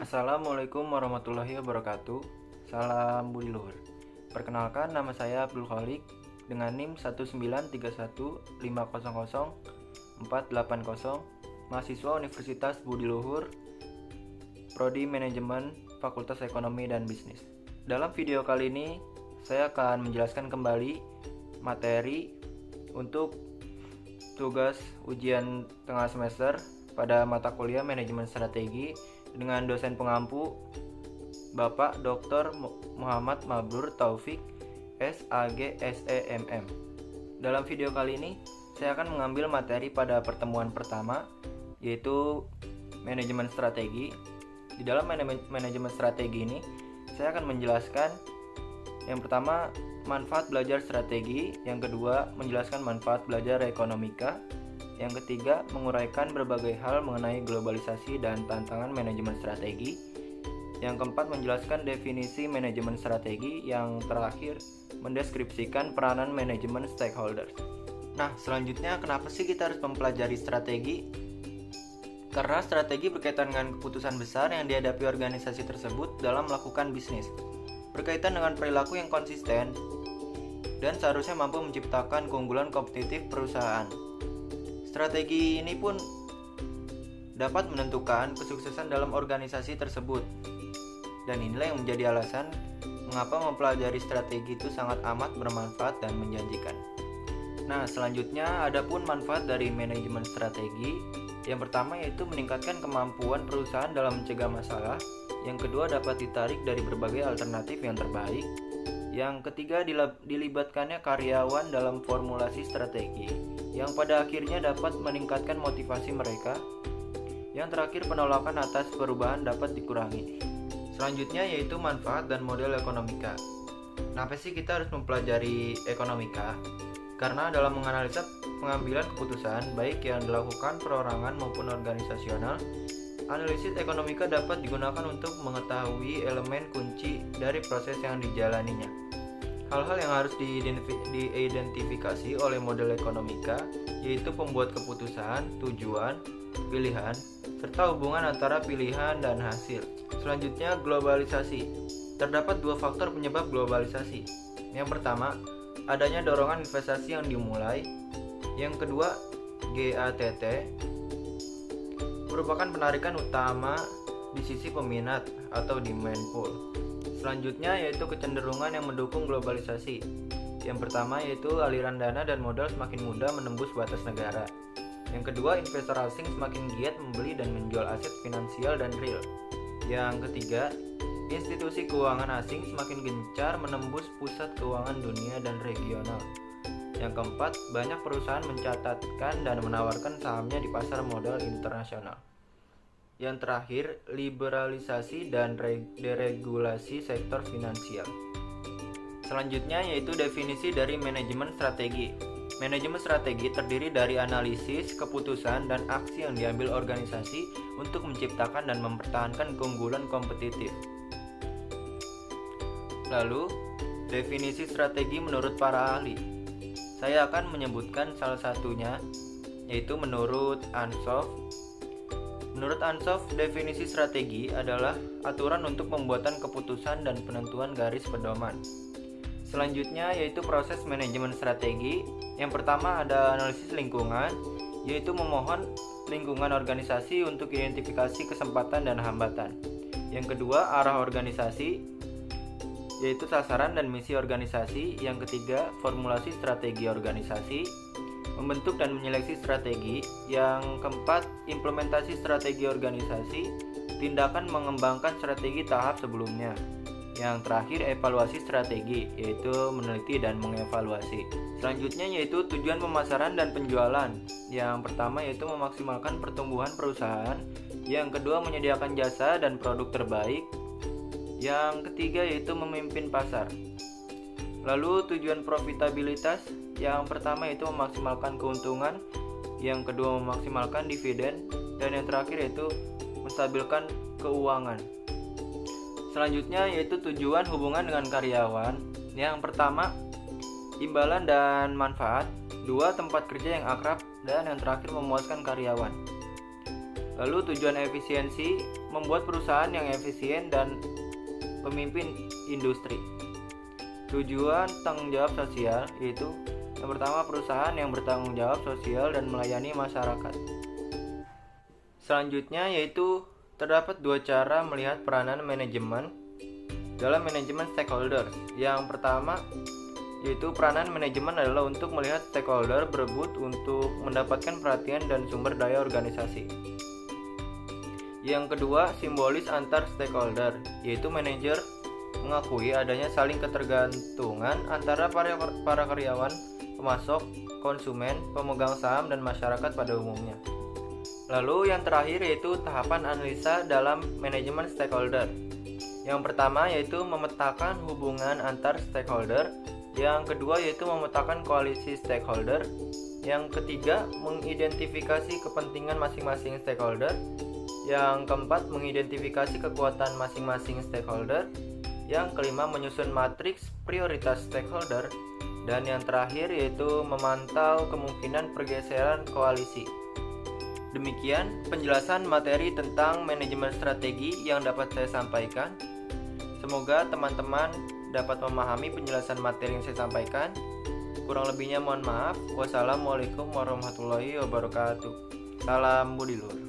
Assalamualaikum warahmatullahi wabarakatuh. Salam budi luhur. Perkenalkan, nama saya Abdul Khalik dengan NIM 19315004880, mahasiswa Universitas Budi Luhur, Prodi Manajemen, Fakultas Ekonomi dan Bisnis. Dalam video kali ini, saya akan menjelaskan kembali materi untuk tugas ujian tengah semester pada mata kuliah Manajemen Strategi dengan dosen pengampu Bapak Dr. Muhammad Mabrur Taufik, SAG SEMM. Dalam video kali ini, saya akan mengambil materi pada pertemuan pertama, yaitu manajemen strategi. Di dalam manajemen strategi ini, saya akan menjelaskan yang pertama, manfaat belajar strategi, yang kedua, menjelaskan manfaat belajar ekonomika, yang ketiga, menguraikan berbagai hal mengenai globalisasi dan tantangan manajemen strategi, yang keempat, menjelaskan definisi manajemen strategi, yang terakhir, mendeskripsikan peranan manajemen stakeholders. Nah, selanjutnya kenapa sih kita harus mempelajari strategi? Karena strategi berkaitan dengan keputusan besar yang dihadapi organisasi tersebut dalam melakukan bisnis, berkaitan dengan perilaku yang konsisten, dan seharusnya mampu menciptakan keunggulan kompetitif perusahaan. Strategi ini pun dapat menentukan kesuksesan dalam organisasi tersebut. Dan inilah yang menjadi alasan mengapa mempelajari strategi itu sangat amat bermanfaat dan menjanjikan. Nah, selanjutnya adapun manfaat dari manajemen strategi. Yang pertama yaitu meningkatkan kemampuan perusahaan dalam mencegah masalah. Yang kedua, dapat ditarik dari berbagai alternatif yang terbaik. Yang ketiga, dilibatkannya karyawan dalam formulasi strategi, yang pada akhirnya dapat meningkatkan motivasi mereka. Yang terakhir, penolakan atas perubahan dapat dikurangi. Selanjutnya yaitu manfaat dan model ekonomika. Kenapa sih kita harus mempelajari ekonomika? Karena dalam menganalisa pengambilan keputusan, baik yang dilakukan perorangan maupun organisasional, analisis ekonomika dapat digunakan untuk mengetahui elemen kunci dari proses yang dijalaninya. Hal-hal yang harus diidentifikasi oleh model ekonomika yaitu pembuat keputusan, tujuan, pilihan, serta hubungan antara pilihan dan hasil. Selanjutnya, globalisasi. Terdapat dua faktor penyebab globalisasi. Yang pertama, adanya dorongan investasi yang dimulai. Yang kedua, GATT, merupakan penarikan utama di sisi peminat atau demand pool. Selanjutnya yaitu kecenderungan yang mendukung globalisasi. Yang pertama yaitu aliran dana dan modal semakin mudah menembus batas negara. Yang kedua, investor asing semakin giat membeli dan menjual aset finansial dan real. Yang ketiga, institusi keuangan asing semakin gencar menembus pusat keuangan dunia dan regional. Yang keempat, banyak perusahaan mencatatkan dan menawarkan sahamnya di pasar modal internasional. Yang terakhir, liberalisasi dan deregulasi sektor finansial. Selanjutnya yaitu definisi dari manajemen strategi. Manajemen strategi terdiri dari analisis, keputusan, dan aksi yang diambil organisasi untuk menciptakan dan mempertahankan keunggulan kompetitif. Lalu, definisi strategi menurut para ahli. Saya akan menyebutkan salah satunya, yaitu menurut Ansoff. Menurut Ansoff, definisi strategi adalah aturan untuk pembuatan keputusan dan penentuan garis pedoman. Selanjutnya yaitu proses manajemen strategi. Yang pertama ada analisis lingkungan, yaitu memohon lingkungan organisasi untuk identifikasi kesempatan dan hambatan. Yang kedua, arah organisasi, yaitu sasaran dan misi organisasi. Yang ketiga, formulasi strategi organisasi, membentuk dan menyeleksi strategi. Yang keempat, implementasi strategi organisasi, tindakan mengembangkan strategi tahap sebelumnya. Yang terakhir, evaluasi strategi, yaitu meneliti dan mengevaluasi. Selanjutnya yaitu tujuan pemasaran dan penjualan. Yang pertama yaitu memaksimalkan pertumbuhan perusahaan. Yang kedua, menyediakan jasa dan produk terbaik. Yang ketiga yaitu memimpin pasar. Lalu tujuan profitabilitas, yang pertama yaitu memaksimalkan keuntungan, yang kedua memaksimalkan dividen, dan yang terakhir yaitu menstabilkan keuangan. Selanjutnya yaitu tujuan hubungan dengan karyawan. Yang pertama, imbalan dan manfaat. Dua, tempat kerja yang akrab. Dan yang terakhir, memuaskan karyawan. Lalu tujuan efisiensi membuat perusahaan yang efisien dan pemimpin industri. Tujuan tanggung jawab sosial yaitu yang pertama, perusahaan yang bertanggung jawab sosial dan melayani masyarakat. Selanjutnya yaitu terdapat dua cara melihat peranan manajemen dalam manajemen stakeholder. Yang pertama yaitu peranan manajemen adalah untuk melihat stakeholder berebut untuk mendapatkan perhatian dan sumber daya organisasi. Yang kedua, simbolis antar stakeholder, yaitu manajer mengakui adanya saling ketergantungan antara para karyawan, pemasok, konsumen, pemegang saham, dan masyarakat pada umumnya. Lalu yang terakhir yaitu tahapan analisa dalam manajemen stakeholder. Yang pertama yaitu memetakan hubungan antar stakeholder. Yang kedua yaitu memetakan koalisi stakeholder. Yang ketiga, mengidentifikasi kepentingan masing-masing stakeholder. Yang keempat, mengidentifikasi kekuatan masing-masing stakeholder. Yang kelima, menyusun matriks prioritas stakeholder. Dan yang terakhir yaitu memantau kemungkinan pergeseran koalisi. Demikian penjelasan materi tentang manajemen strategi yang dapat saya sampaikan. Semoga teman-teman dapat memahami penjelasan materi yang saya sampaikan. Kurang lebihnya mohon maaf. Wassalamualaikum warahmatullahi wabarakatuh. Salam Budi Luhur.